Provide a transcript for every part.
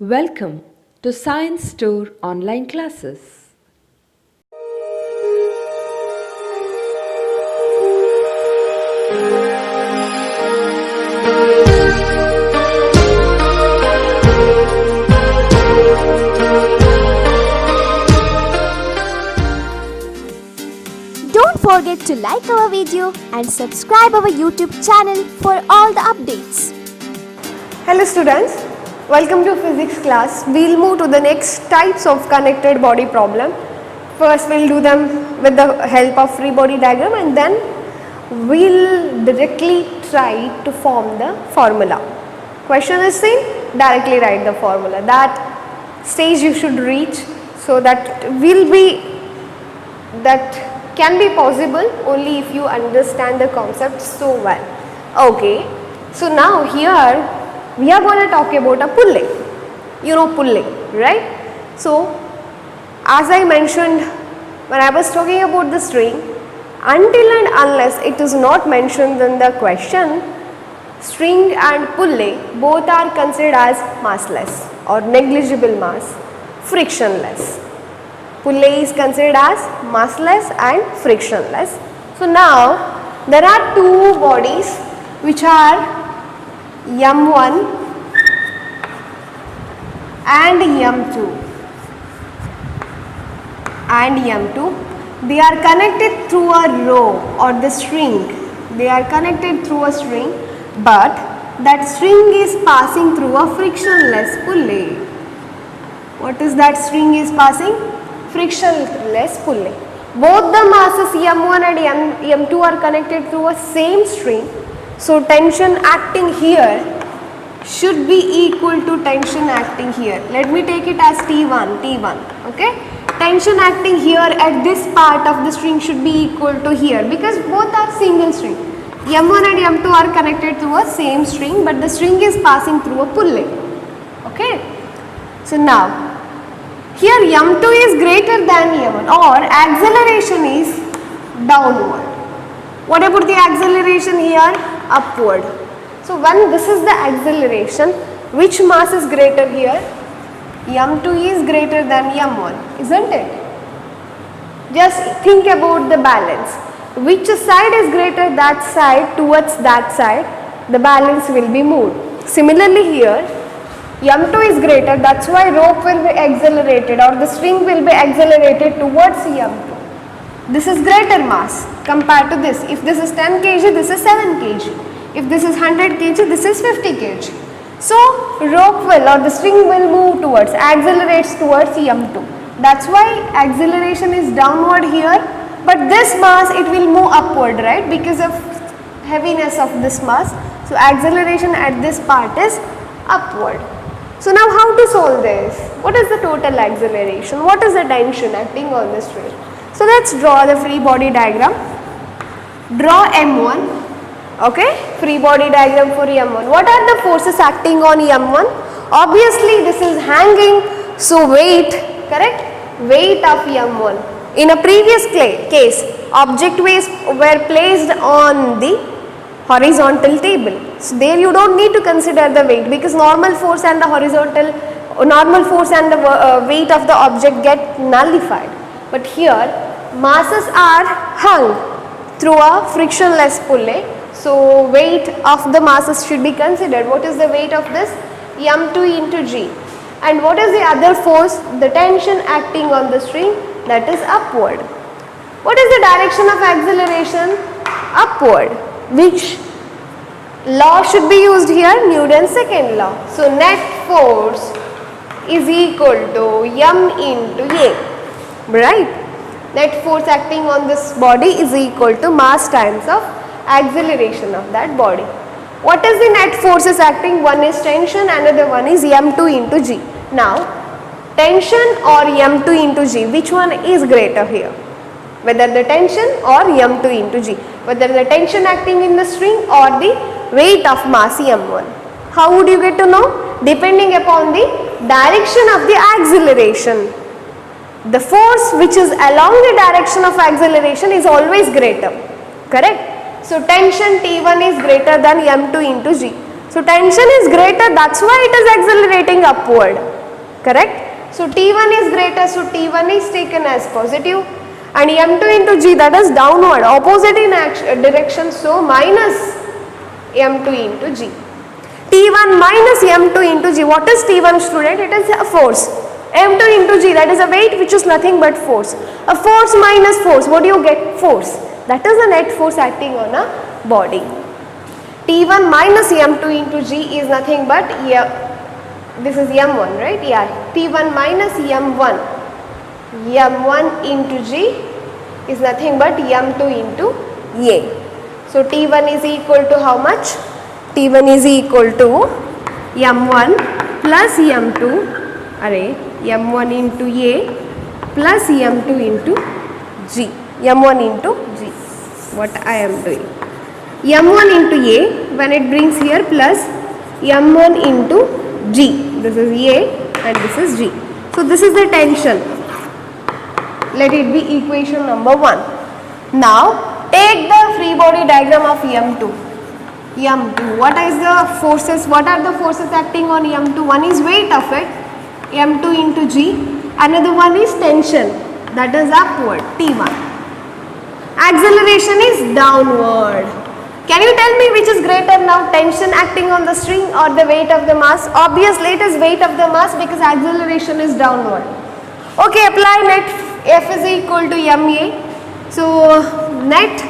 Welcome to Science Store online classes. Don't forget to like our video and subscribe our YouTube channel for all the updates. Hello students, welcome to physics class. We'll move to the next types of connected body problem. First we'll do them with the help of free body diagram and then we'll directly try to form the formula. Question is seen, directly write the formula. That stage you should reach so that can be possible only if you understand the concept so well. Okay, so now here we are going to talk about a pulling. You know pulling, right? So as I mentioned when I was talking about the string, until and unless it is not mentioned in the question, string and pulley both are considered as massless or negligible mass, frictionless. Pulley is considered as massless and frictionless. So now there are two bodies which are M1 and M2 and M2. They are connected through a row or the string. They are connected through a string, but that string is passing through a frictionless pulley. What is that string is passing? Frictionless pulley. Both the masses M1 and M2 are connected through a same string. So tension acting here should be equal to tension acting here. Let me take it as T1, okay. Tension acting here at this part of the string should be equal to here because both are single string. M1 and M2 are connected through a same string, but the string is passing through a pulley, okay. So now here M2 is greater than M1 or acceleration is downward. What about the acceleration here? Upward. So when this is the acceleration, which mass is greater here? M2 is greater than M1, isn't it? Just think about the balance. Which side is greater, that side, towards that side, the balance will be moved. Similarly here, M2 is greater, that's why rope will be accelerated or the string will be accelerated towards M2. This is greater mass compared to this. If this is 10 kg, this is 7 kg. If this is 100 kg, this is 50 kg. So rope will or the string will move towards, accelerates towards M2. That's why acceleration is downward here, but this mass it will move upward, right, because of heaviness of this mass. So acceleration at this part is upward. So now how to solve this? What is the total acceleration? What is the tension acting on the string? So let's draw the free body diagram. Draw M1, okay, free body diagram for M1. What are the forces acting on M1? Obviously this is hanging, so weight, correct? Weight of M1. In a previous case, object were placed on the horizontal table. So there you don't need to consider the weight because normal force and the weight of the object get nullified. But here masses are hung through a frictionless pulley. So weight of the masses should be considered. What is the weight of this? M2 into G. And what is the other force? The tension acting on the string, that is upward. What is the direction of acceleration? Upward. Which law should be used here? Newton's second law. So net force is equal to M into A, right? Net force acting on this body is equal to mass times of acceleration of that body. What is the net forces acting? One is tension, another one is M2 into G. Now tension or M2 into G, which one is greater here? Whether the tension or M2 into G, whether the tension acting in the string or the weight of mass M1. How would you get to know? Depending upon the direction of the acceleration. The force which is along the direction of acceleration is always greater, correct? So tension T1 is greater than M2 into G. So tension is greater, that's why it is accelerating upward. correct? So T1 is greater, so T1 is taken as positive, and M2 into G, that is downward, opposite in direction, so minus M2 into G. T1 minus M2 into G, what is T1 student? It is a force. M2 into G, that is a weight which is nothing but force. A force minus force, what do you get? Force. That is the net force acting on a body. T1 minus M2 into G is nothing but, this is M1, right? Yeah, T1 minus M1. M1 into G is nothing but M2 into A. So T1 is equal to how much? T1 is equal to M1 plus M2, M1 into A plus M2 into G. M1 into G. What I am doing? M1 into A, when it brings here, plus M1 into G. This is A and this is G. So this is the tension. Let it be equation number 1. Now take the free body diagram of M2. M2. What is the forces? What are the forces acting on M2? One is weight of it, M2 into G. Another one is tension, that is upward, T1. Acceleration is downward. Can you tell me which is greater now, tension acting on the string or the weight of the mass? Obviously it is weight of the mass because acceleration is downward. Okay, apply net F is equal to MA. So net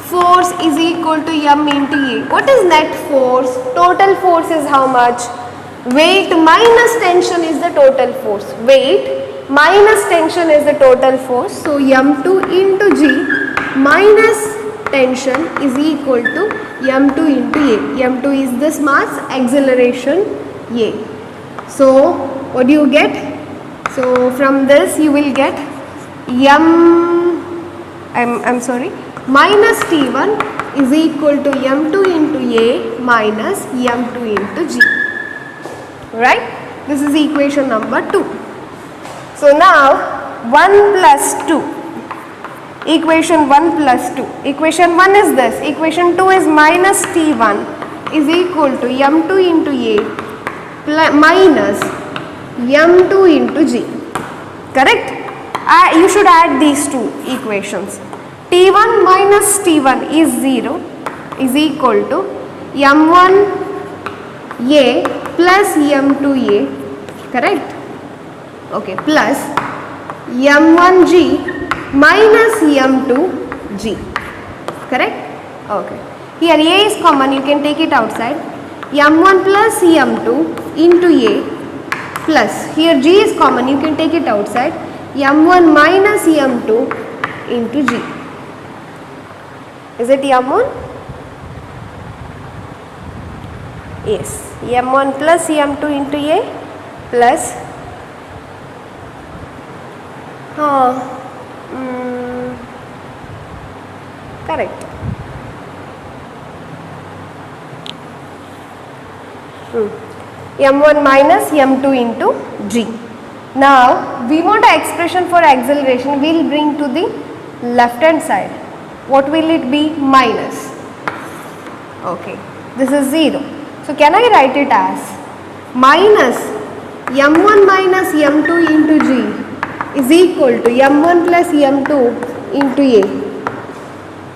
force is equal to M into A. What is net force? Total force is how much? Weight minus tension is the total force. Weight minus tension is the total force. So M2 into G minus tension is equal to M2 into A. M2 is this mass, acceleration A. So what do you get? So from this you will get minus T1 is equal to M2 into A minus M2 into G. Right? This is equation number 2. So now 1 plus 2. Equation 1 plus 2. Equation 1 is this. Equation 2 is minus T1 is equal to M2 into A minus M2 into G. Correct? You should add these two equations. T1 minus T1 is 0 is equal to M1 A plus M2A. Correct? Okay. Plus M1G minus M2G. Correct? Okay. Here A is common, you can take it outside. M1 plus M2 into A plus, here G is common, you can take it outside. M1 minus M2 into G. Is it M1? Yes. M1 plus M2 into A plus correct. M1 minus M2 into G. Now we want an expression for acceleration. We will bring to the left hand side. What will it be? Minus. Okay. This is 0. So can I write it as minus M1 minus M2 into G is equal to M1 plus M2 into A.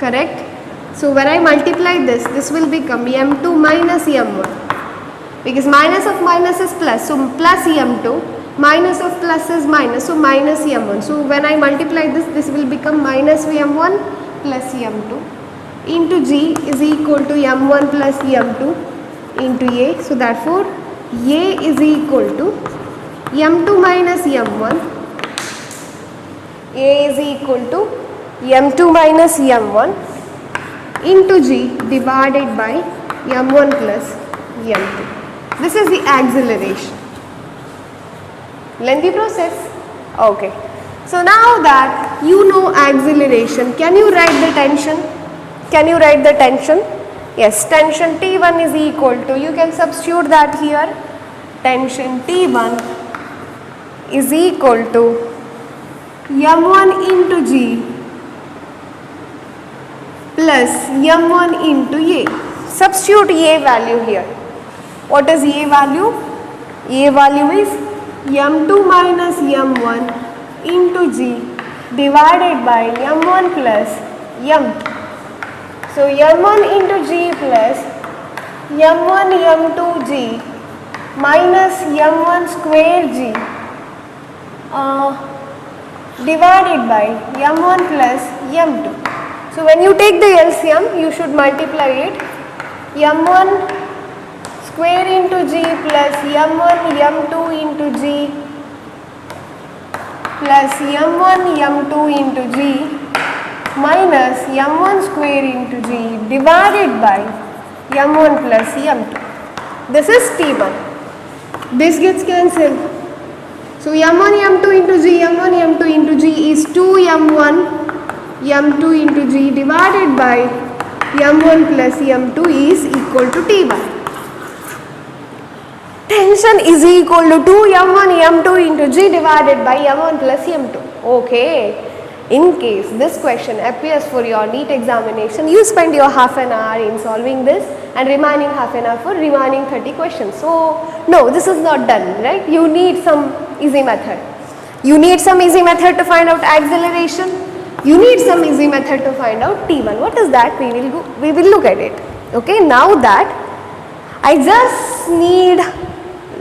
Correct? So when I multiply this will become M2 minus M1. Because minus of minus is plus, so plus M2, minus of plus is minus, so minus M1. So when I multiply this will become minus M1 plus M2 into G is equal to M1 plus M2 into A. So therefore A is equal to M2 minus M1. A is equal to M2 minus M1 into G divided by M1 plus M2. This is the acceleration. Lengthy process. Okay. So now that you know acceleration, can you write the tension? Can you write the tension? Yes, tension T1 is equal to, you can substitute that here. Tension T1 is equal to M1 into G plus M1 into A. Substitute A value here. What is A value? A value is m2 minus m1 into g divided by m1 plus m2. So m1 into g plus m1 m2 g minus m1 square g divided by m1 plus m2. So when you take the LCM, you should multiply it. m1 square into g plus m1 m2 into g plus m1 m2 into g minus m1 square into g divided by m1 plus m2. This is T1. This gets cancelled. So m1 m2 into g, m1 m2 into g is 2m1 m2 into g divided by m1 plus m2 is equal to T1. Tension is equal to 2m1 m2 into g divided by m1 plus m2. Okay. In case this question appears for your NEET examination, you spend your half an hour in solving this and remaining half an hour for remaining 30 questions. So, no, this is not done, right? You need some easy method. You need some easy method to find out acceleration. You need some easy method to find out T1. What is that? We will look at it. Okay, now that I just need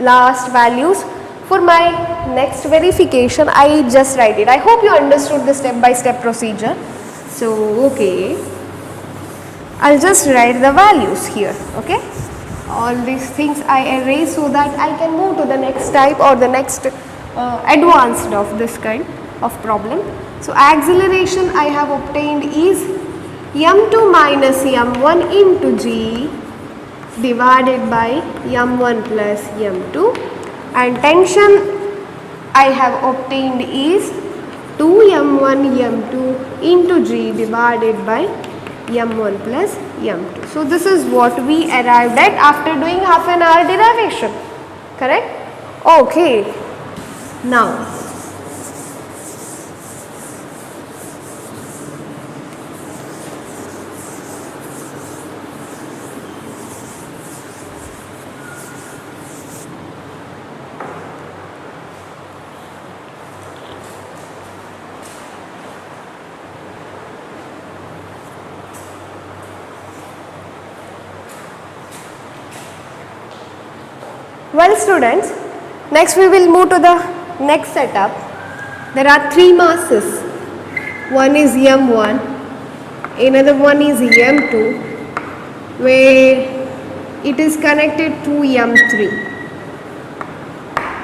last values for my next verification, I just write it. I hope you understood the step-by-step procedure. So, okay, I'll just write the values here, okay. All these things I erase so that I can move to the next type or the next advanced of this kind of problem. So, acceleration I have obtained is m2 minus m1 into g divided by m1 plus m2. And tension I have obtained is 2m1 m2 into g divided by m1 plus m2. So this is what we arrived at after doing half an hour derivation, correct? Okay. Now well students, next we will move to the next setup. There are three masses. One is m1, another one is m2, where it is connected to m3.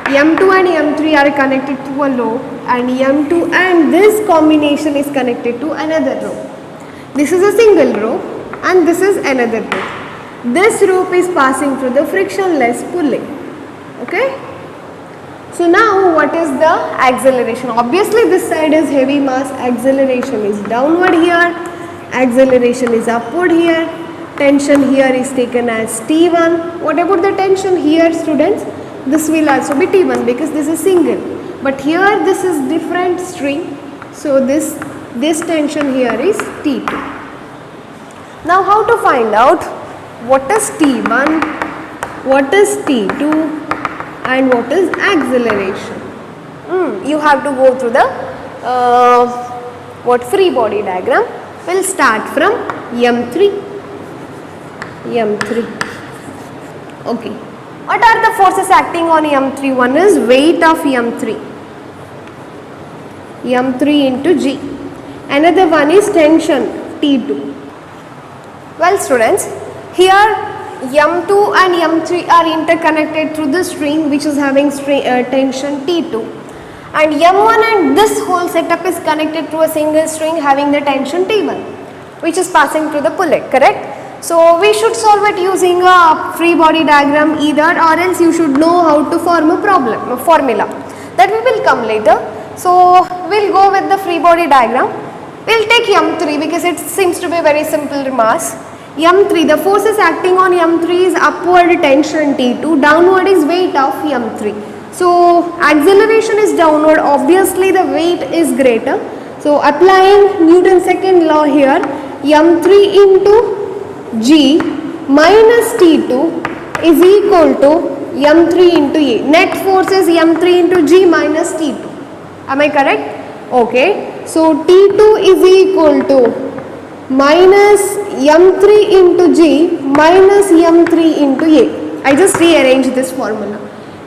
m2 and m3 are connected to a rope, and m2 and this combination is connected to another rope. This is a single rope and this is another rope. This rope is passing through the frictionless pulley. Okay. So now what is the acceleration? Obviously this side is heavy mass, acceleration is downward here, acceleration is upward here, tension here is taken as T1. What about the tension here, students? This will also be T1 because this is single. But here this is different string. So this tension here is T2. Now how to find out what is T1, what is T2 and what is acceleration? You have to go through the free body diagram. We'll start from M3. Okay. What are the forces acting on M3? One is weight of M3 into G. Another one is tension T2. Well students, here M2 and M3 are interconnected through the string which is having tension T2, and M1 and this whole setup is connected through a single string having the tension T1 which is passing through the pullet, correct? So we should solve it using a free body diagram either, or else you should know how to form a formula. That we will come later. So we'll go with the free body diagram. We'll take M3 because it seems to be a very simple mass. M3, the forces acting on M3 is upward tension T2, downward is weight of M3. So acceleration is downward, obviously the weight is greater. So applying Newton's second law here, M3 into G minus T2 is equal to m3 into A. Net force is m3 into G minus T2. Am I correct? Okay. So T2 is equal to minus m3 into G minus m3 into A. I just rearranged this formula.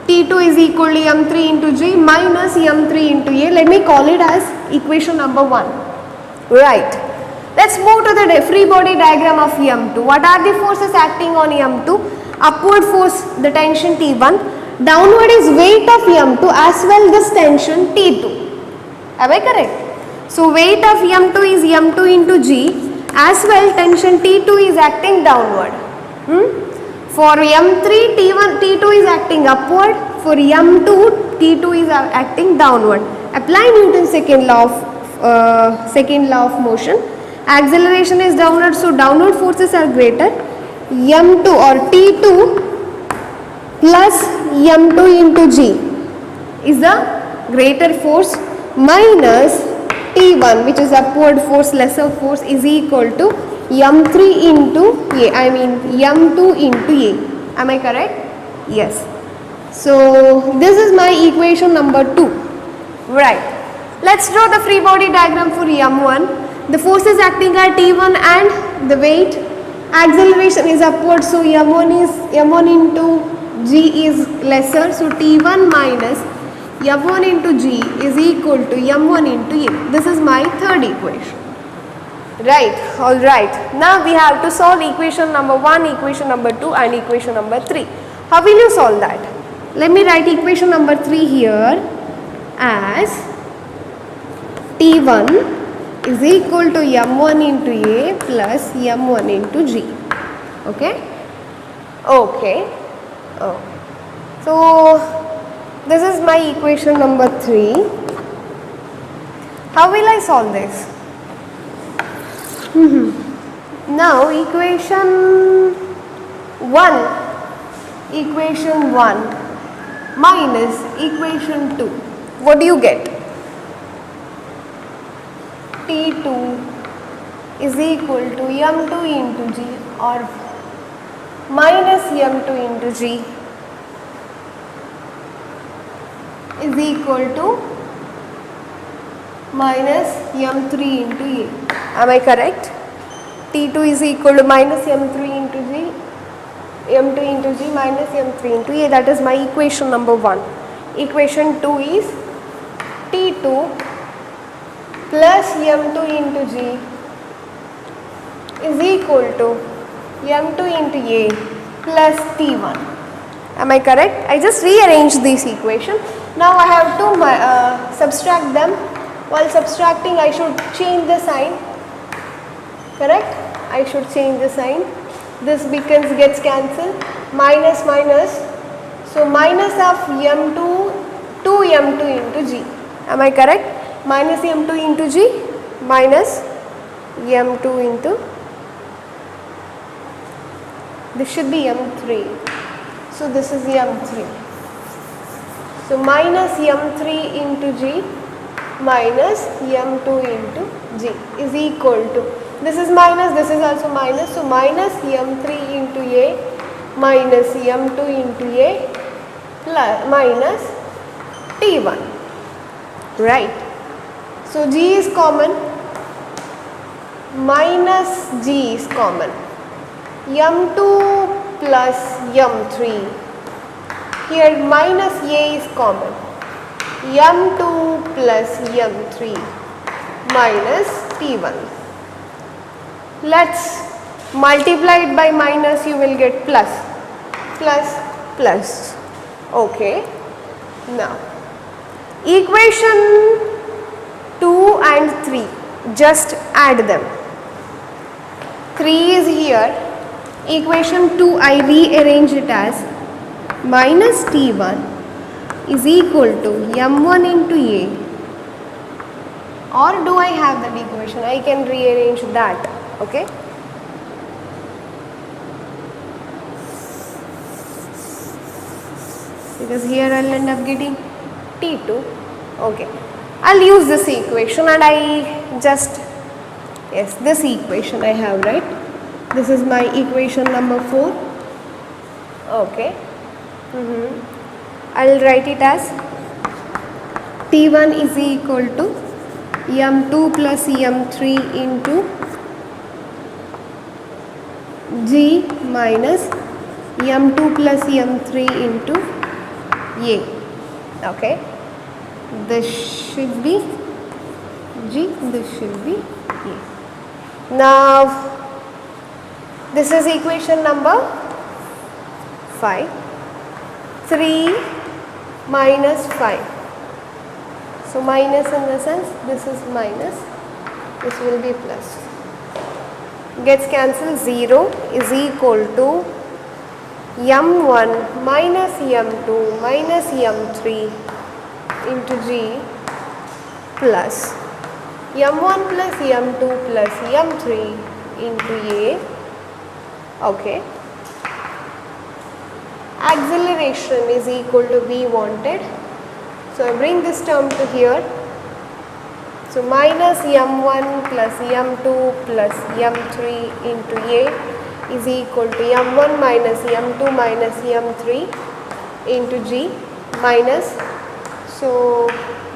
T2 is equal to m3 into G minus m3 into A. Let me call it as equation number 1. Right. Let's move to the free body diagram of m2. What are the forces acting on m2? Upward force, the tension T1. Downward is weight of m2 as well this tension T2. Am I correct? So weight of m2 is m2 into G. As well tension T2 is acting downward. For m3 T2 is acting upward. For m2 T2 is acting downward. Apply Newton's second law of motion. Acceleration is downward, so downward forces are greater. m2 or T2 plus m2 into G is the greater force minus T1, which is upward force, lesser force, is equal to m3 into A, I mean m2 into A. Am I correct? Yes. So this is my equation number 2. Right. Let's draw the free body diagram for m1. The forces acting are T1 and the weight. Acceleration is upward, so m1 into G is lesser, so T1 minus m1 into G is equal to m1 into A. This is my third equation. Right, alright. Now we have to solve equation number 1, equation number 2 and equation number 3. How will you solve that? Let me write equation number 3 here as T1 is equal to m1 into A plus m1 into G. Okay? Okay. Oh. So this is my equation number 3. How will I solve this? Now equation 1 minus equation 2. What do you get? T2 is equal to m2 into G or minus m2 into G is equal to minus m3 into A. Am I correct? T2 is equal to minus m3 into G, m2 into G minus m3 into A. That is my equation number 1. Equation 2 is T2 plus m2 into G is equal to m2 into A plus T1. Am I correct? I just rearranged this equation. Now I have to subtract them. While subtracting, I should change the sign. Correct? I should change the sign. This gets cancelled. Minus minus. So minus of m2 to m2 into G. Am I correct? Minus m2 into G minus m2 into. This should be m3. So this is m3. So minus m3 into G minus m2 into G is equal to, this is minus, this is also minus, so minus m3 into A minus m2 into A plus minus T1, right. So G is common, minus G is common, m2 plus m3. Here minus A is common, m2 plus m3 minus T1. Let's multiply it by minus, you will get plus, plus, plus. Okay. Now, equation 2 and 3, just add them. 3 is here, equation 2 I rearrange it as minus T1 is equal to m1 into A, or do I have that equation? I can rearrange that. Okay. Because here I will end up getting T2. Okay. I will use this equation and I just, yes, this equation I have, right? This is my equation number 4. Okay. I'll write it as T1 is equal to M2 plus M3 into G minus M2 plus M3 into A. Okay, this should be G, this should be A. Now this is equation number 5. 3 minus 5. So minus in the sense this is minus, this will be plus. Gets cancelled. 0 is equal to M1 minus M2 minus M3 into G plus M1 plus M2 plus M3 into A. Okay. Acceleration is equal to V wanted. So I bring this term to here. So minus M1 plus M2 plus M3 into A is equal to M1 minus M2 minus M3 into G minus. So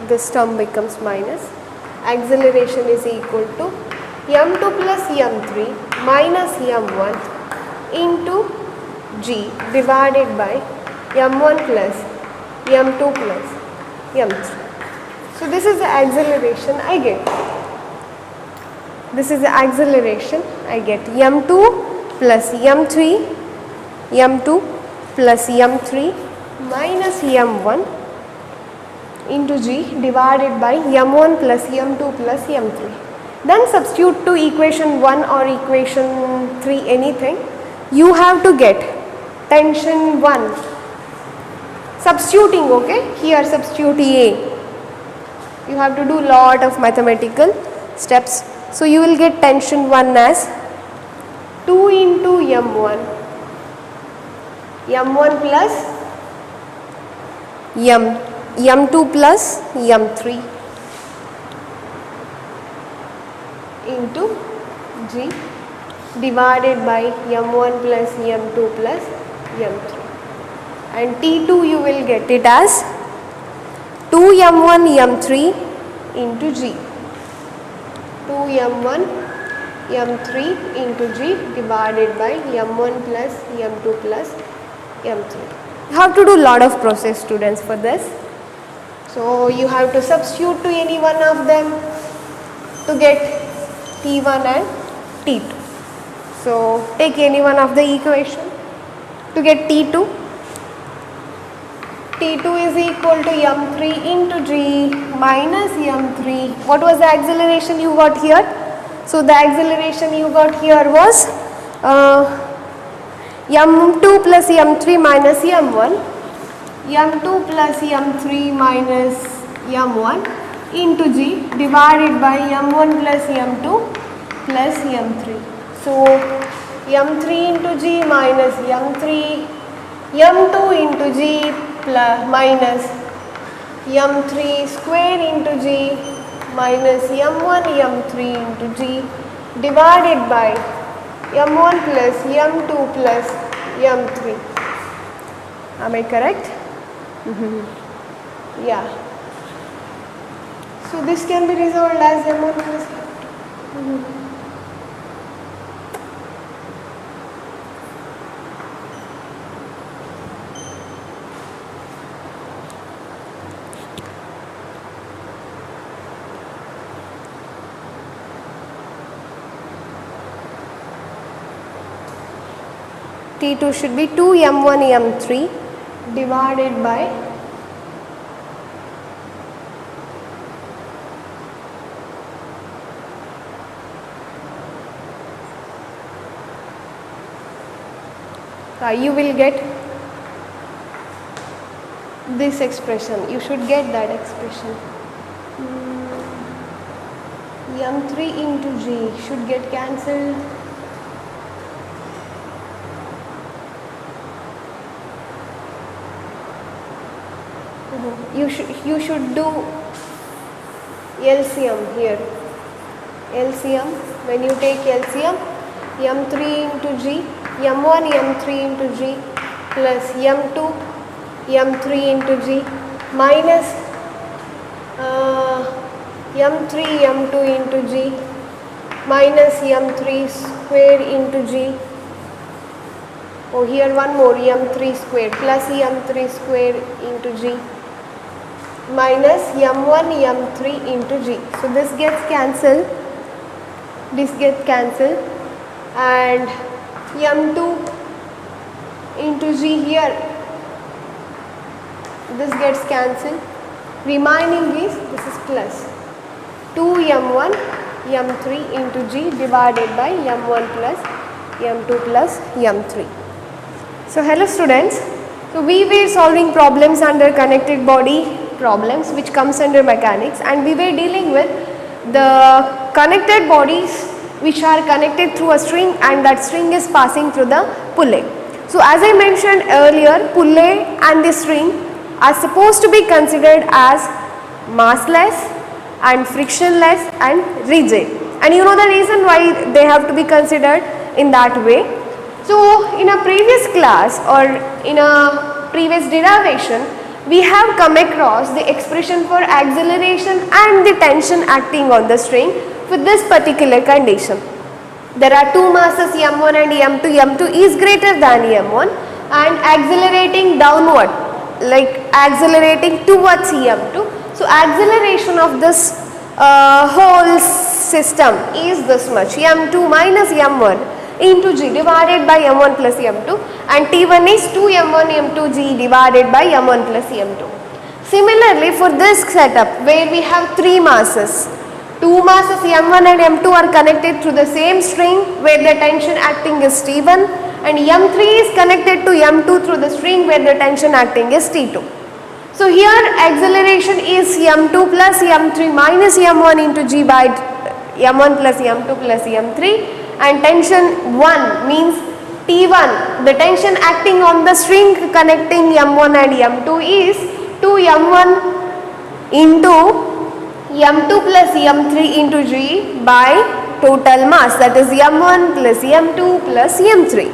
this term becomes minus. Acceleration is equal to M2 plus M3 minus M1 into G divided by M1 plus M2 plus M3. So this is the acceleration I get. This is the acceleration I get. M2 plus M3, M2 plus M3 minus M1 into G divided by M1 plus M2 plus M3. Then substitute to equation 1 or equation 3 anything. You have to get tension 1. Substituting, okay? Here substitute A. You have to do lot of mathematical steps. So you will get tension 1 as 2 into M1. M1 plus M2 plus M3 into G divided by M1 plus M2 plus M3. And T2 you will get it as 2M1 M3 into G. 2M1 M3 into G divided by M1 plus M2 plus M3. You have to do lot of process, students, for this. So you have to substitute to any one of them to get T1 and T2. So take any one of the equation to get T2. T2 is equal to M3 into G minus M3. What was the acceleration you got here? So the acceleration you got here was M2 plus M3 minus M1. M2 plus M3 minus M1 into G divided by M1 plus M2 plus M3. So M3 into G minus M3, M2 into G plus minus M3 square into G minus M1 M3 into G divided by M1 plus M2 plus M3. Am I correct? Yeah. So this can be resolved as M1 plus M2. T2 should be 2M1 M3 divided by you will get this expression. You should get that expression. M3 into G should get cancelled. You should do LCM here. LCM, when you take LCM, M3 into G, M1 M3 into G plus M2 m3 into g minus m3 m2 into g minus m3 square into g. Oh, here one more m3 square plus m3 square into g minus m1 m3 into g. So this gets cancelled, this gets cancelled, and m2 into g here, this gets cancelled, remaining is this is plus 2m1 m3 into g divided by m1 plus m2 plus m3. So hello students, so we were solving problems under connected body problems which comes under mechanics, and we were dealing with the connected bodies which are connected through a string and that string is passing through the pulley. So as I mentioned earlier, pulley and the string are supposed to be considered as massless and frictionless and rigid, and you know the reason why they have to be considered in that way. So in a previous class or in a previous derivation, we have come across the expression for acceleration and the tension acting on the string with this particular condition. There are two masses m1 and m2. m2 is greater than m1 and accelerating downward, like accelerating towards m2. So acceleration of this whole system is this much, m2 minus m1 into g divided by m1 plus m2, and t1 is 2m1 m2 g divided by m1 plus m2. Similarly, for this setup where we have three masses, two masses m1 and m2 are connected through the same string where the tension acting is t1, and m3 is connected to m2 through the string where the tension acting is t2. So here acceleration is m2 plus m3 minus m1 into g by m1 plus m2 plus m3, and tension 1 means T1, the tension acting on the string connecting m1 and m2 is 2m1 into m2 plus m3 into g by total mass, that is m1 plus m2 plus m3.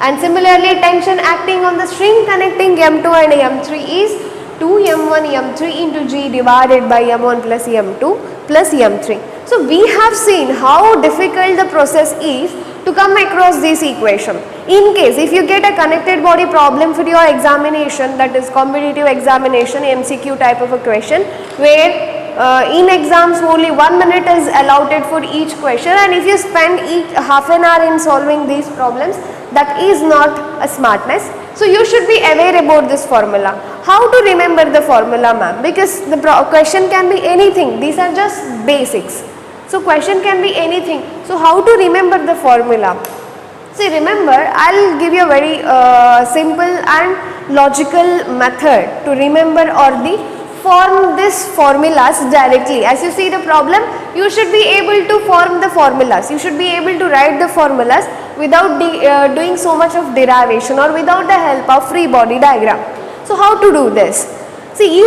And similarly, tension acting on the string connecting m2 and m3 is 2m1 m3 into g divided by m1 plus m2 plus m3. So we have seen how difficult the process is to come across this equation. In case if you get a connected body problem for your examination, that is competitive examination MCQ type of a question, where in exams only 1 minute is allotted for each question, and if you spend half an hour in solving these problems, that is not a smartness. So you should be aware about this formula. How to remember the formula, ma'am? Because the question can be anything. These are just basics. So question can be anything. So how to remember the formula? See, remember, I'll give you a very simple and logical method to remember or form these formulas directly. As you see the problem, you should be able to form the formulas. You should be able to write the formulas without doing so much of derivation or without the help of free body diagram. So how to do this? See, we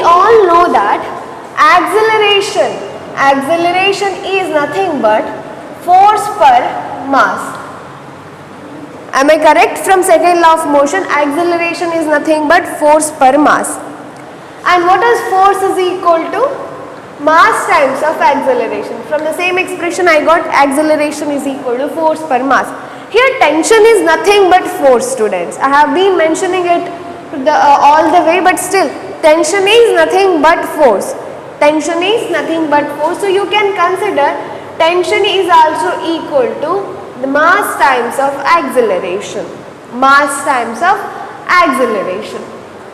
all know that acceleration is nothing but force per mass. Am I correct? From second law of motion, acceleration is nothing but force per mass. And what is force is equal to mass times of acceleration. From the same expression I got acceleration is equal to force per mass. Here tension is nothing but force, students. I have been mentioning it all the way, but still tension is nothing but force. Tension is nothing but force. So you can consider tension is also equal to the mass times of acceleration. Mass times of acceleration.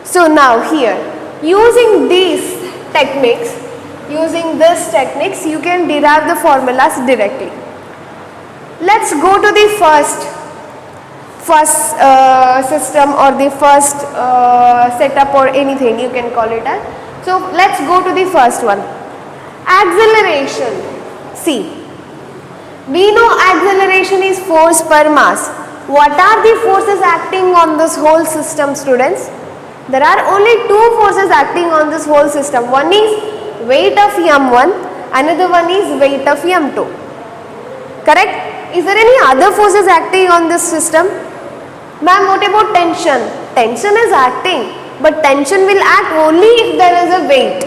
So now here, using these techniques, you can derive the formulas directly. Let's go to the first system or the first setup or anything you can call it as. So let's go to the first one. Acceleration. See, we know acceleration is force per mass. What are the forces acting on this whole system, students? There are only two forces acting on this whole system. One is weight of m1, another one is weight of m2. Correct? Is there any other forces acting on this system? Ma'am, what about tension? Tension is acting. but tension will act only if there is a weight,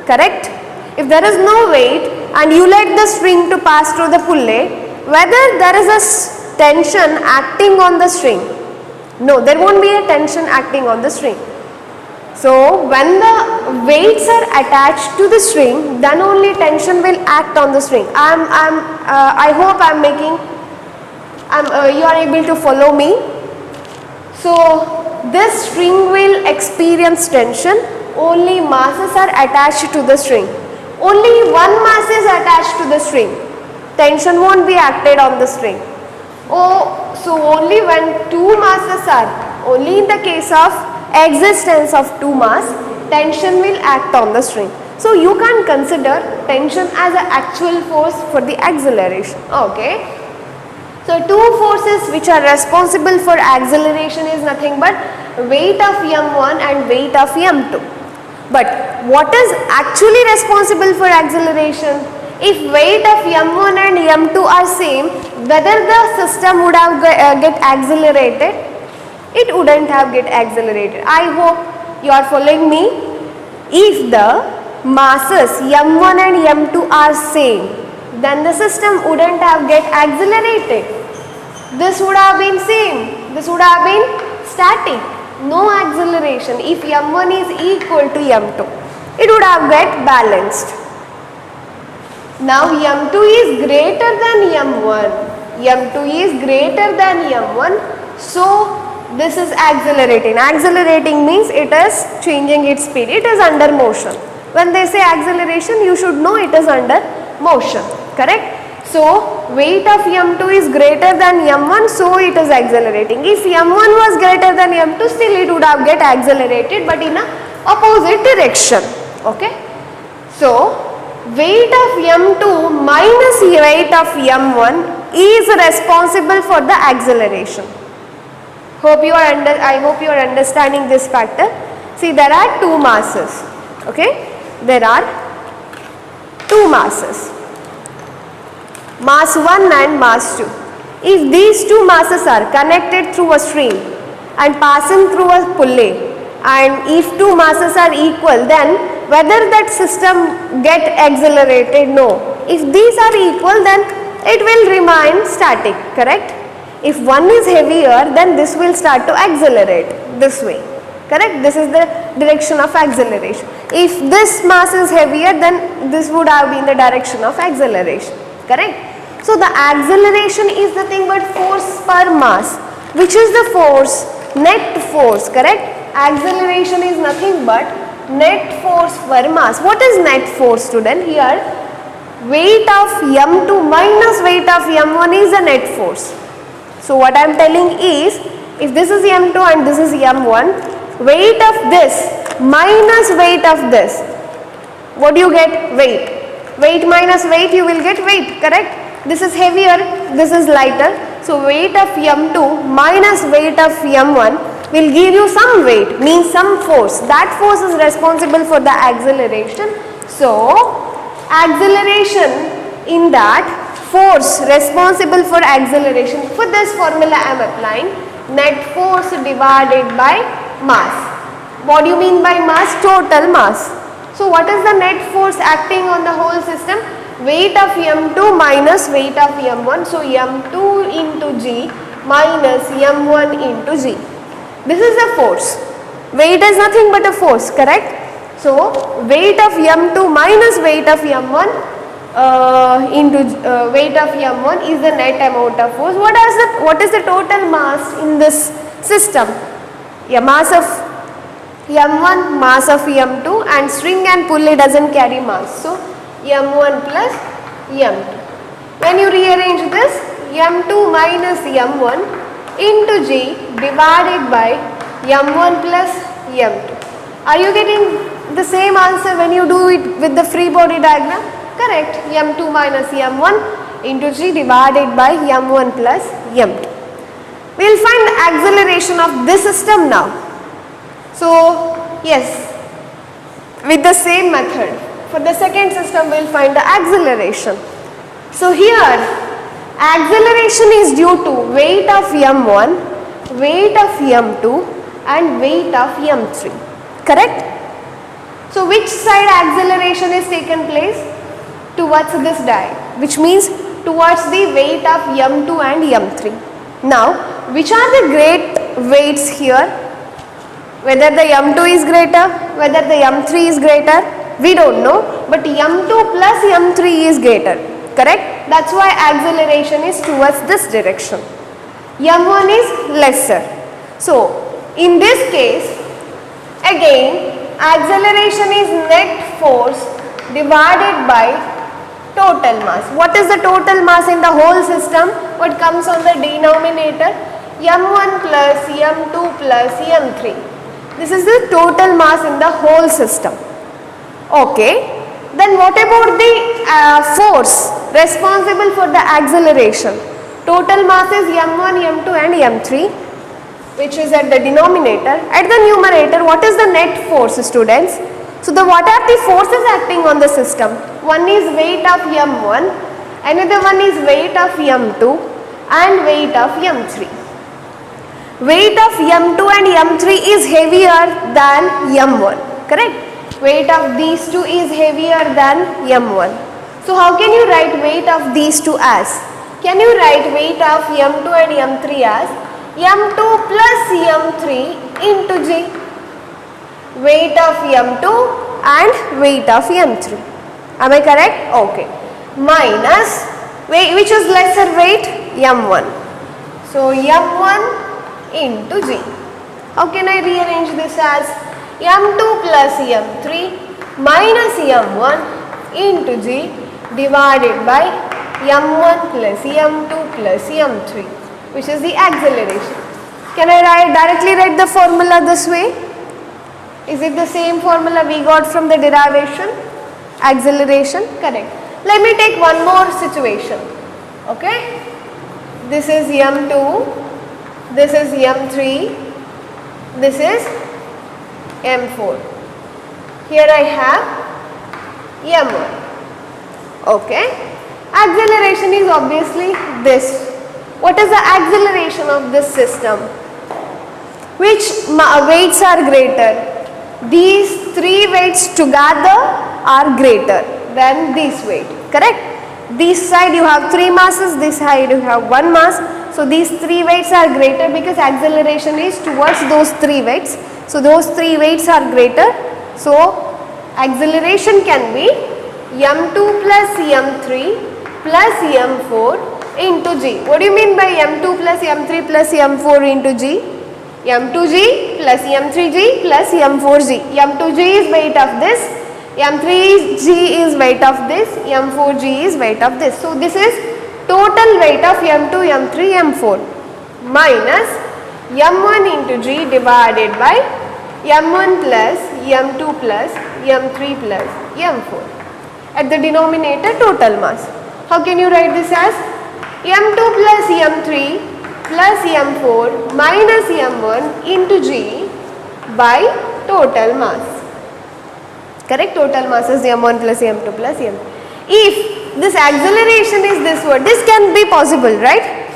correct? If there is no weight and you let the string to pass through the pulley, whether there is a tension acting on the string? No, there won't be a tension acting on the string. So when the weights are attached to the string, then only tension will act on the string. I hope you are able to follow me. So this string will experience tension. Only masses are attached to the string. Only one mass is attached to the string. Tension won't be acted on the string. Oh, so only when two masses are, only in the case of existence of two mass, tension will act on the string. So you can consider tension as an actual force for the acceleration. Okay. So two forces which are responsible for acceleration is nothing but weight of m1 and weight of m2. But what is actually responsible for acceleration? If weight of m1 and m2 are same, whether the system would have get accelerated? It wouldn't have get accelerated. I hope you are following me. If the masses m1 and m2 are same, then the system wouldn't have get accelerated. This would have been same. This would have been static. No acceleration. If m1 is equal to m2, it would have get balanced. Now m2 is greater than m1. m2 is greater than m1. So this is accelerating. Accelerating means it is changing its speed. It is under motion. When they say acceleration, you should know it is under motion. Correct? So weight of m2 is greater than m1, so it is accelerating. If m1 was greater than m2, still it would have get accelerated, but in a opposite direction. Okay? So weight of m2 minus weight of m1 is responsible for the acceleration. I hope you are understanding this factor. See, there are two masses. Okay? There are two masses. Mass 1 and mass 2. If these two masses are connected through a string and passing through a pulley, and if two masses are equal, then whether that system get accelerated? No. If these are equal, then it will remain static, correct? If one is heavier, then this will start to accelerate this way, correct? This is the direction of acceleration. If this mass is heavier, then this would have been the direction of acceleration, correct? So the acceleration is nothing but force per mass. Which is the force? Net force, correct? Acceleration is nothing but net force per mass. What is net force, student? Here weight of m2 minus weight of m1 is the net force. So what I am telling is, if this is m2 and this is m1, weight of this minus weight of this, what do you get? Weight. Weight minus weight, you will get weight, correct? This is heavier, this is lighter. So weight of m2 minus weight of m1 will give you some weight, means some force. That force is responsible for the acceleration. So acceleration in that force responsible for acceleration, for this formula I am applying net force divided by mass. What do you mean by mass? Total mass. So what is the net force acting on the whole system? Weight of m2 minus weight of m1. So m2 into g minus m1 into g. This is the force. Weight is nothing but a force, correct? So weight of m2 minus weight of m1 into weight of m1 is the net amount of force. What is the total mass in this system? Yeah, mass of m1, mass of m2, and string and pulley doesn't carry mass. So m1 plus m2. When you rearrange this, m2 minus m1 into g divided by m1 plus m2. Are you getting the same answer when you do it with the free body diagram? Correct. m2 minus m1 into g divided by m1 plus m2. We will find the acceleration of this system now. So yes, with the same method, for the second system we will find the acceleration. So here acceleration is due to weight of m1, weight of m2 and weight of m3. Correct? So which side acceleration is taken place? Towards this die, which means towards the weight of m2 and m3. Now, which are the great weights here? Whether the m2 is greater, whether the m3 is greater, we don't know, but m2 plus m3 is greater. Correct? That's why acceleration is towards this direction. m1 is lesser. So, in this case, again, acceleration is net force divided by total mass. What is the total mass in the whole system? What comes on the denominator? m1 plus m2 plus m3. This is the total mass in the whole system. Okay. Then what about the force responsible for the acceleration? Total mass is m1, m2 and m3, which is at the denominator. At the numerator, what is the net force, students? So, what are the forces acting on the system? One is weight of m1, another one is weight of m2 and weight of m3. Weight of m2 and m3 is heavier than m1, correct? Weight of these two is heavier than m1. So, how can you write weight of these two as? Can you write weight of m2 and m3 as m2 plus m3 into g? Weight of m2 and weight of m3. Am I correct? Okay. Minus, which is lesser weight? m1. So, m1 into g. How can I rearrange this as m2 plus m3 minus m1 into g divided by m1 plus m2 plus m3, which is the acceleration. Can I directly write the formula this way? Is it the same formula we got from the derivation? Acceleration, correct. Let me take one more situation. Okay. This is m2, this is m3, this is m4. Here I have m1. Okay. Acceleration is obviously this. What is the acceleration of this system? Which weights are greater? These three weights together are greater than this weight, correct? This side you have three masses, this side you have one mass. So, these three weights are greater because acceleration is towards those three weights. So, those three weights are greater. So, acceleration can be m2 plus m3 plus m4 into g. What do you mean by m2 plus m3 plus m4 into g? m2g plus m3g plus m4g. m2g is weight of this, m3g is weight of this, m4g is weight of this. So, this is total weight of m2, m3, m4 minus m1 into g divided by m1 plus m2 plus m3 plus m4. At the denominator, total mass. How can you write this as m2 plus m3 plus m4 minus m1 into g by total mass. Correct? Total mass is m1 plus m2 plus m. If this acceleration is this word, this can be possible, right?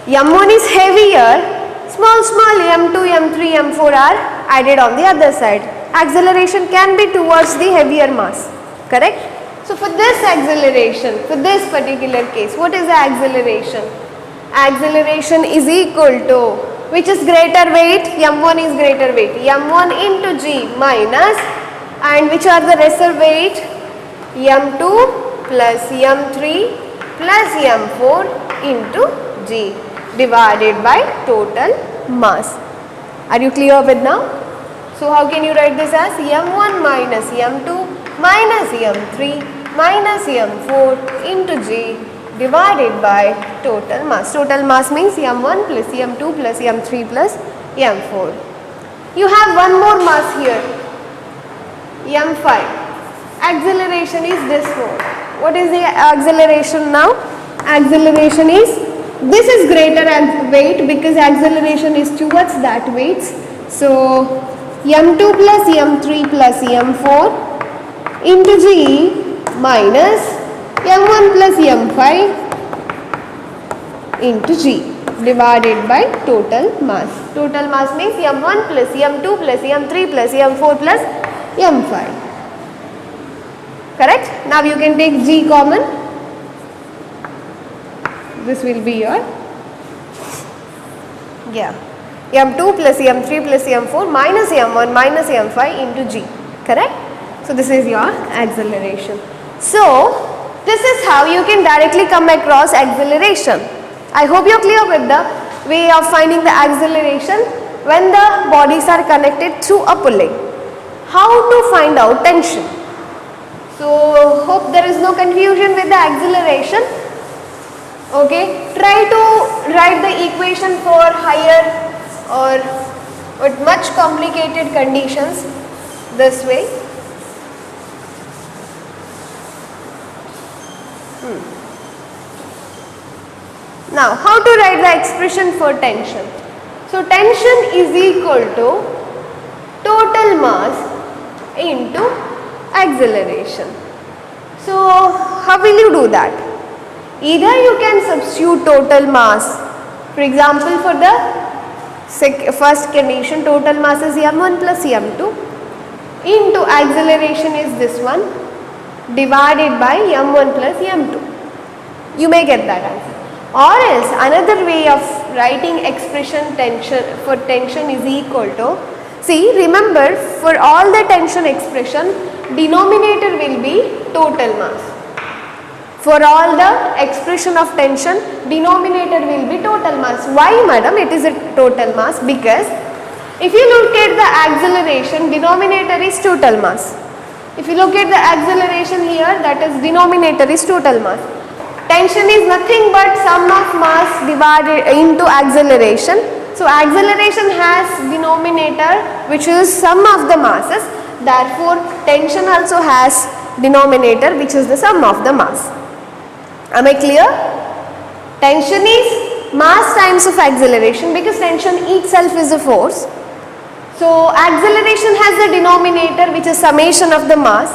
m1 is heavier, small m2, m3, m4 are added on the other side. Acceleration can be towards the heavier mass, correct? So, for this acceleration, for this particular case, what is the acceleration? Acceleration is equal to, which is greater weight? m1 is greater weight, m1 into g minus, and which are the lesser weight? m2 plus m3 plus m4 into g divided by total mass. Are you clear with now? So, how can you write this as m1 minus m2 minus m3 minus m4 into g divided by total mass. Total mass means m1 plus m2 plus m3 plus m4. You have one more mass here, m5. Acceleration is this one. What is the acceleration now? Acceleration is, this is greater weight because acceleration is towards that weights. So, m2 plus m3 plus m4 into g minus m1 plus m5 into g. divided by total mass. Total mass means m1 plus m2 plus m3 plus m4 plus m5. Correct? Now you can take G common. This will be your m2 plus m3 plus m4 minus m1 minus m5 into G. Correct? So this is your acceleration. So this is how you can directly come across acceleration. I hope you are clear with the way of finding the acceleration when the bodies are connected through a pulley. How to find out tension? So hope there is no confusion with the acceleration. Okay, try to write the equation for higher or with much complicated conditions this way. Now, how to write the expression for tension? So, tension is equal to total mass into acceleration. So, how will you do that? Either you can substitute total mass. For example, for the first condition, total mass is m1 plus m2 into acceleration is this one divided by m1 plus m2. You may get that answer. Or else another way of writing expression for tension is equal to, see, remember, for all the tension expression, denominator will be total mass. For all the expression of tension, denominator will be total mass. Why, madam, it is a total mass? Because if you look at the acceleration, denominator is total mass. If you look at the acceleration here, that is denominator is total mass. Tension is nothing but sum of mass divided into acceleration. So acceleration has denominator which is sum of the masses. Therefore, tension also has denominator which is the sum of the mass. Am I clear? Tension is mass times of acceleration because tension itself is a force. So acceleration has a denominator which is summation of the mass.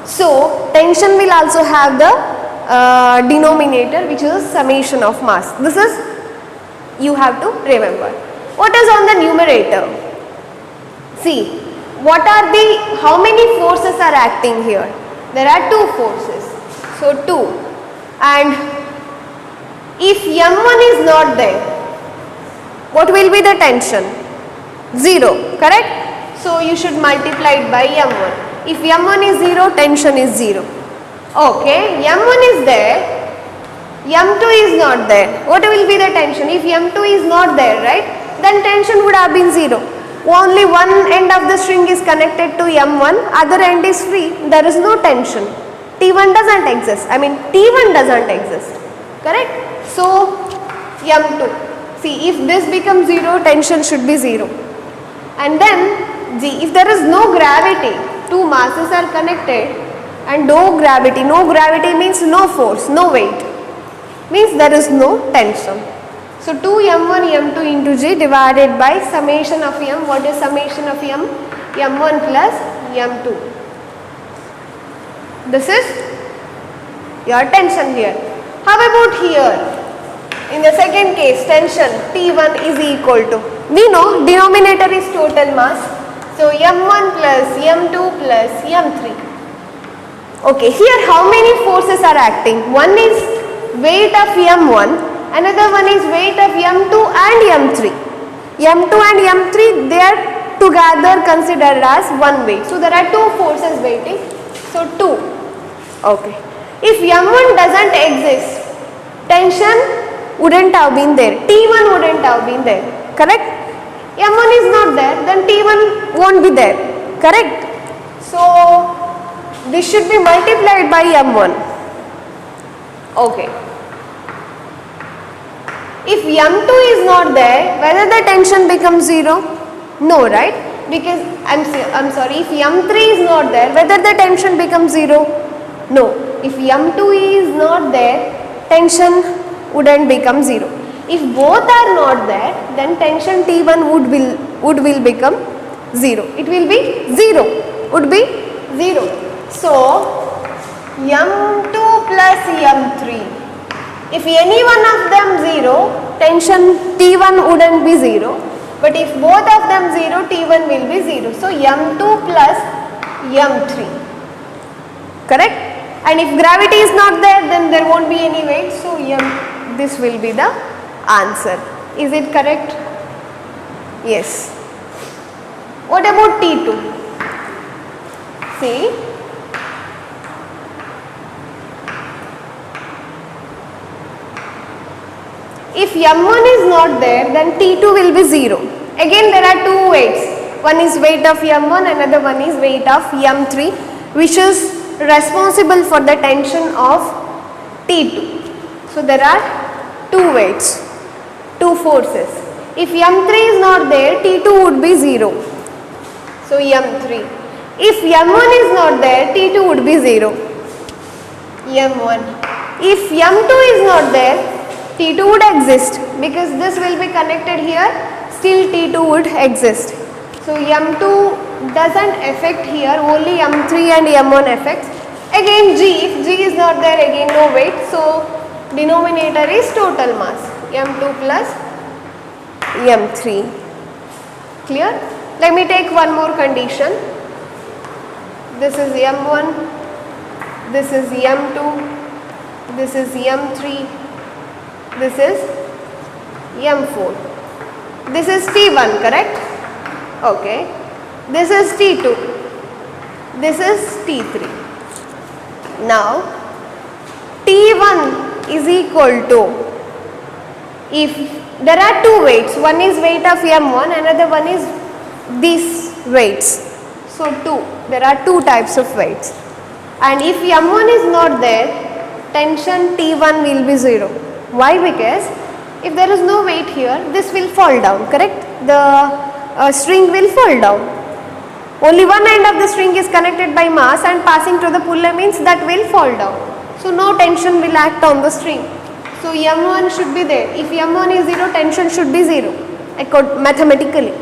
So tension will also have the denominator which is summation of mass. This is you have to remember. What is on the numerator? See, what are the, how many forces are acting here? There are two forces. So 2, and if m1 is not there, what will be the tension? 0, correct? So you should multiply it by m1. If m1 is 0, tension is 0. Okay, m1 is there, m2 is not there. What will be the tension? If m2 is not there, right, then tension would have been 0. Only one end of the string is connected to m1, other end is free. There is no tension. T1 doesn't exist. I mean T1 doesn't exist. Correct? So m2. See, if this becomes 0, tension should be 0. And then G, if there is no gravity, two masses are connected, and no gravity means no force, no weight, means there is no tension. So 2m1 m2 into G divided by summation of m. What is summation of m? m1 plus m2. This is your tension here. How about here? In the second case, tension T1 is equal to, we know denominator is total mass. So m1 plus m2 plus m3. Okay, here how many forces are acting? One is weight of m1, another one is weight of m2 and m3. m2 and m3, they are together considered as one weight. So there are two forces weighting. So 2. Okay. If m1 doesn't exist, tension wouldn't have been there. T1 wouldn't have been there. Correct? m1 is not there, then T1 won't be there. Correct? So this should be multiplied by m1. Okay. If m2 is not there, whether the tension becomes 0? No, right? Because I'm sorry, if m3 is not there, whether the tension becomes 0? No. If m2 is not there, tension wouldn't become 0. If both are not there, then tension T1 would become 0. It will be 0. Would be 0. So m2 plus m3, if any one of them 0, tension T1 wouldn't be 0, but if both of them 0, T1 will be 0. So M2 plus M3, correct? And if gravity is not there, then there won't be any weight, so this will be the answer. Is it correct? Yes. What about T2? See, if M1 is not there, then T2 will be 0. Again there are two weights. One is weight of M1, another one is weight of M3, which is responsible for the tension of T2. So there are two weights, two forces. If M3 is not there, T2 would be 0. So M3. If M1 is not there, T2 would be 0. M1. If M2 is not there, T2 would exist, because this will be connected here, still T2 would exist. So M2 doesn't affect here, only M3 and M1 affects. Again G, if G is not there, again no weight, so denominator is total mass, M2 plus M3. Clear? Let me take one more condition. This is M1, this is M2, this is M3, this is M4. This is T1, correct? Okay. This is T2. This is T3. Now, T1 is equal to, if there are two weights, one is weight of M1, another one is these weights. So, there are two types of weights. And if M1 is not there, tension T1 will be 0. Why? Because if there is no weight here, this will fall down, correct? The string will fall down. Only one end of the string is connected by mass and passing through the puller means that will fall down. So no tension will act on the string. So M1 should be there. If M1 is 0, tension should be 0 mathematically.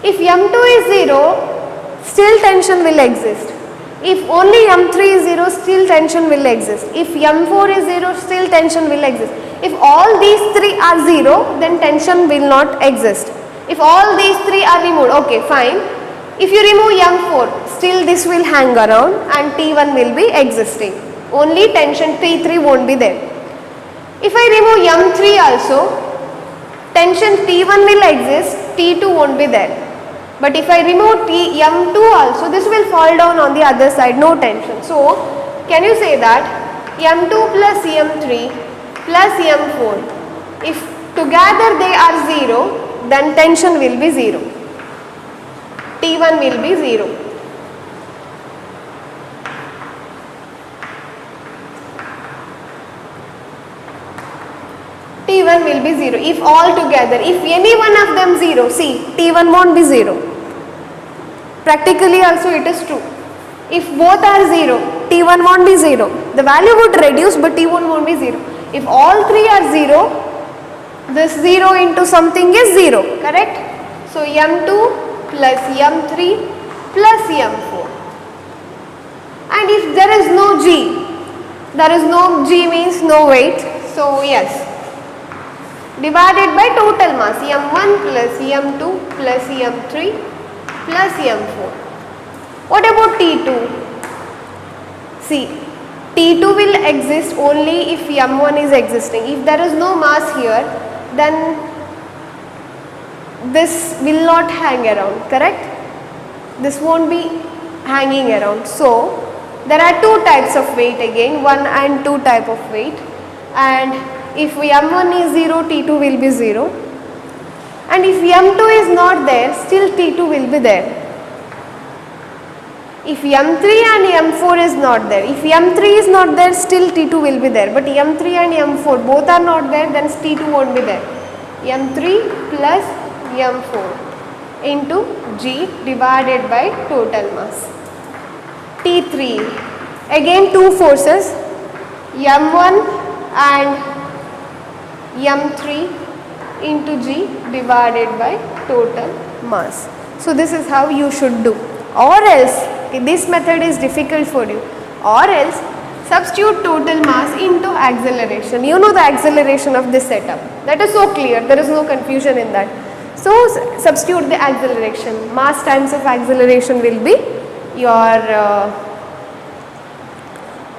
If M2 is 0, still tension will exist. If only M3 is 0, still tension will exist. If M4 is 0, still tension will exist. If all these three are 0, then tension will not exist. If all these three are removed, okay, fine. If you remove M4, still this will hang around and T1 will be existing. Only tension T3 won't be there. If I remove M3 also, tension T1 will exist, T2 won't be there. But if I remove M2 also, this will fall down on the other side, no tension. So, can you say that M2 plus M3 plus M4, if together they are 0, then tension will be 0. T1 will be 0. T1 will be 0. If all together, if any one of them 0, see, T1 won't be 0. Practically also it is true. If both are 0, T1 won't be 0. The value would reduce, but T1 won't be 0. If all three are 0, this 0 into something is 0, correct? So M2 plus M3 plus M4. And if there is no G, there is no G means no weight. So yes, divided by total mass, M1 plus M2 plus M3 plus M4. What about T2? See, T2 will exist only if M1 is existing. If there is no mass here, then this will not hang around, correct? This won't be hanging around. So, there are two types of weight again, 1 and 2 type of weight. And if M1 is 0, T2 will be 0. And if M2 is not there, still T2 will be there. If M3 and M4 is not there, if M3 is not there, still T2 will be there. But M3 and M4 both are not there, then T2 won't be there. M3 plus M4 into G divided by total mass. T3, again two forces, M1 and M3 into G divided by total mass. So this is how you should do. Or else, this method is difficult for you. Or else, Substitute total mass into acceleration. You know the acceleration of this setup. That is so clear. There is no confusion in that. So substitute the acceleration. Mass times of acceleration will be your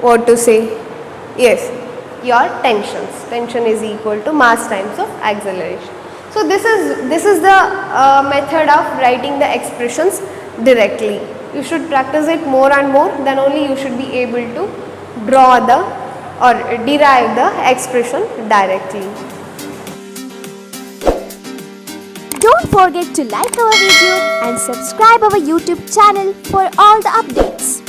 what to say? Yes, your tensions. Tension is equal to mass times of acceleration. So this is the method of writing the expressions directly. You should practice it more and more, then only you should be able to draw the or derive the expression directly. Don't forget to like our video and subscribe our YouTube channel for all the updates.